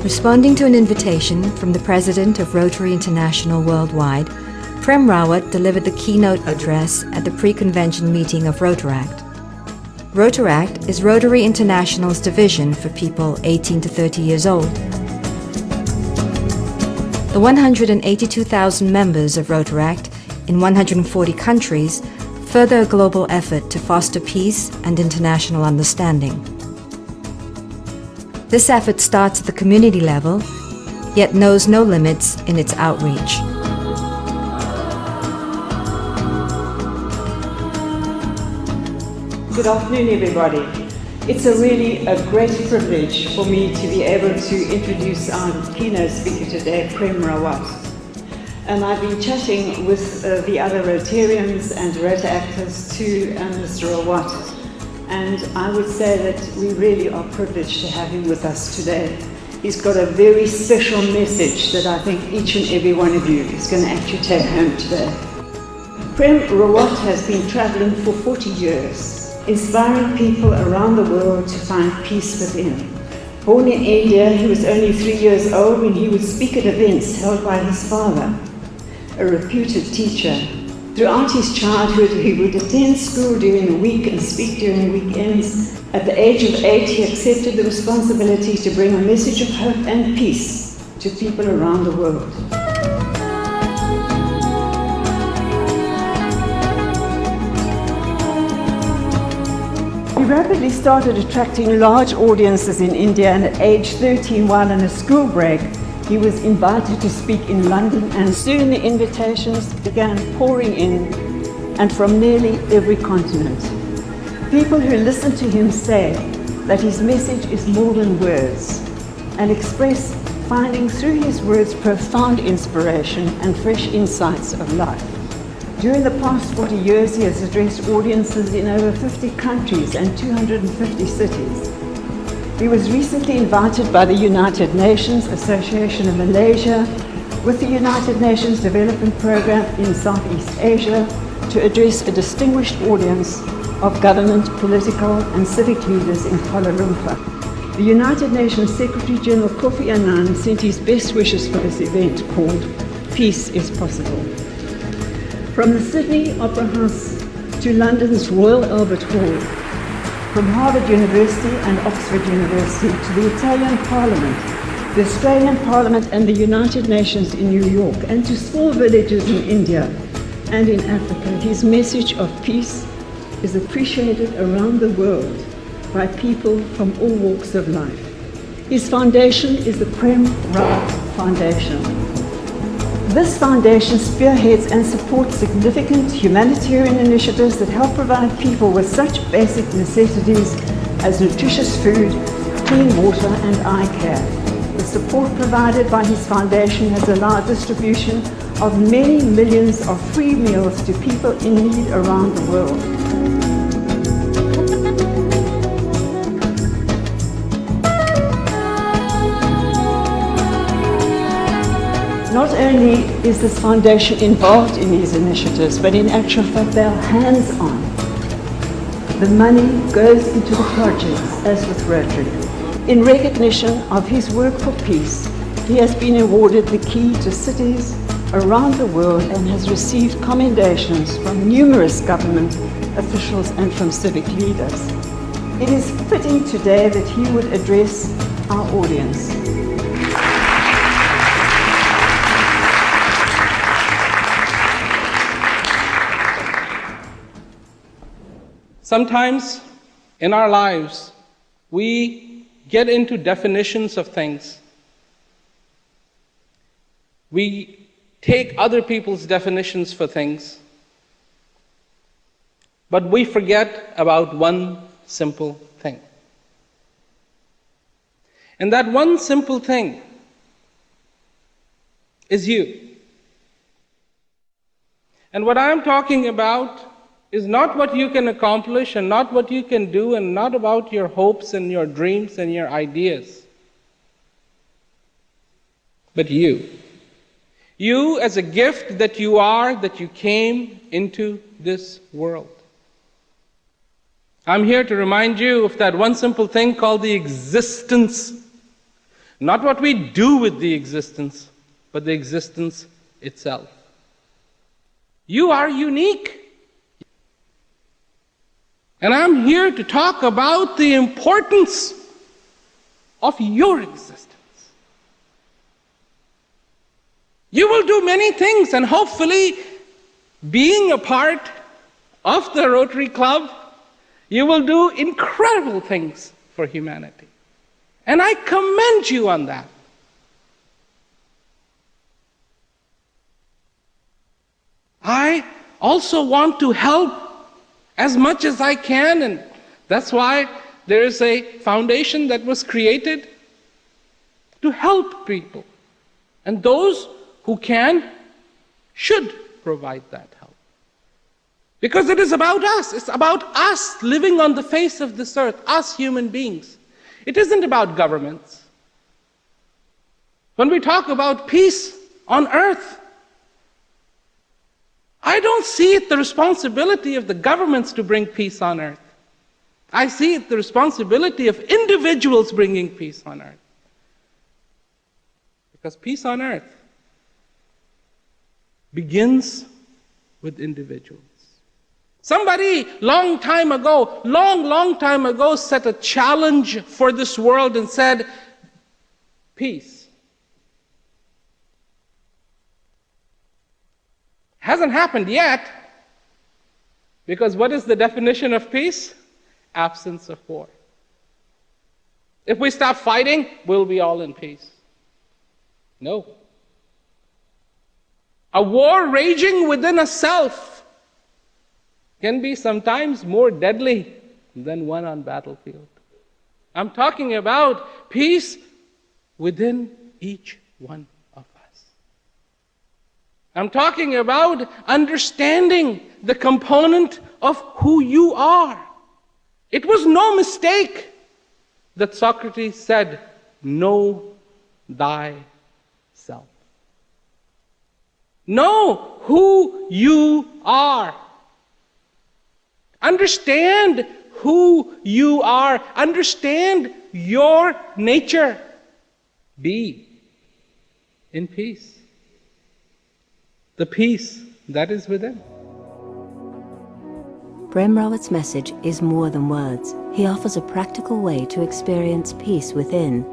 Responding to an invitation from the President of Rotary International Worldwide, Prem Rawat delivered the keynote address at the pre-convention meeting of Rotaract. Rotaract is Rotary International's division for people 18 to 30 years old. The 182,000 members of Rotaract in 140 countries further a global effort to foster peace and international understanding. This effort starts at the community level, yet knows no limits in its outreach. Good afternoon, everybody. It's really a great privilege for me to be able to introduce our keynote speaker today, Prem Rawat. And I've been chatting with the other Rotarians and Rotaractors to Mr. Rawat. And I would say that we really are privileged to have him with us today. He's got a very special message that I think each and every one of you is going to actually take home today. Prem Rawat has been traveling for 40 years, inspiring people around the world to find peace within. Born in India, he was only 3 years old when he would speak at events held by his father, a reputed teacher. Throughout his childhood, he would attend school during the week and speak during weekends. At the age of 8, he accepted the responsibility to bring a message of hope and peace to people around the world. He rapidly started attracting large audiences in India, and at age 13, while on a school break, he was invited to speak in London, and soon the invitations began pouring in, and from nearly every continent. People who listen to him say that his message is more than words, and express finding through his words profound inspiration and fresh insights of life. During the past 40 years, he has addressed audiences in over 50 countries and 250 cities. He was recently invited by the United Nations Association of Malaysia with the United Nations Development Programme in Southeast Asia to address a distinguished audience of government, political and civic leaders in Kuala Lumpur. The United Nations Secretary General Kofi Annan sent his best wishes for this event called Peace is Possible. From the Sydney Opera House to London's Royal Albert Hall, from Harvard University and Oxford University to the Italian Parliament, the Australian Parliament and the United Nations in New York, and to small villages in India and in Africa, his message of peace is appreciated around the world by people from all walks of life. His foundation is the Prem Rawat Foundation. This foundation spearheads and supports significant humanitarian initiatives that help provide people with such basic necessities as nutritious food, clean water and eye care. The support provided by his foundation has allowed distribution of many millions of free meals to people in need around the world. Not only is this foundation involved in these initiatives, but in actual fact they are hands-on. The money goes into the projects, as with Rotary. In recognition of his work for peace, he has been awarded the key to cities around the world and has received commendations from numerous government officials and from civic leaders. It is fitting today that he would address our audience. Sometimes in our lives, we get into definitions of things. We take other people's definitions for things, but we forget about one simple thing. And that one simple thing is you. And what I'm talking about is not what you can accomplish and not what you can do and not about your hopes and your dreams and your ideas, but you. You as a gift that you are, that you came into this world. I'm here to remind you of that one simple thing called the existence Not what we do with the existence, but the existence itself. You are unique. And I'm here to talk about the importance of your existence. You will do many things, and hopefully, being a part of the Rotary Club, you will do incredible things for humanity. And I commend you on that. I also want to help as much as I can, and that's why there is a foundation that was created to help people. And those who can should provide that help. Because it is about us. It's about us living on the face of this earth, us human beings. It isn't about governments. When we talk about peace on earth, I don't see it the responsibility of the governments to bring peace on earth. I see it the responsibility of individuals bringing peace on earth. Because peace on earth begins with individuals. Somebody long time ago set a challenge for this world and said, peace. Hasn't happened yet, because what is the definition of peace? Absence of war. If we stop fighting, we'll be all in peace. No. A war raging within a self can be sometimes more deadly than one on battlefield. I'm talking about peace within each one of us. I'm talking about understanding the component of who you are. It was no mistake that Socrates said, know thyself. Know who you are. Understand who you are. Understand your nature. Be in peace. The peace that is within. Prem Rawat's message is more than words. He offers a practical way to experience peace within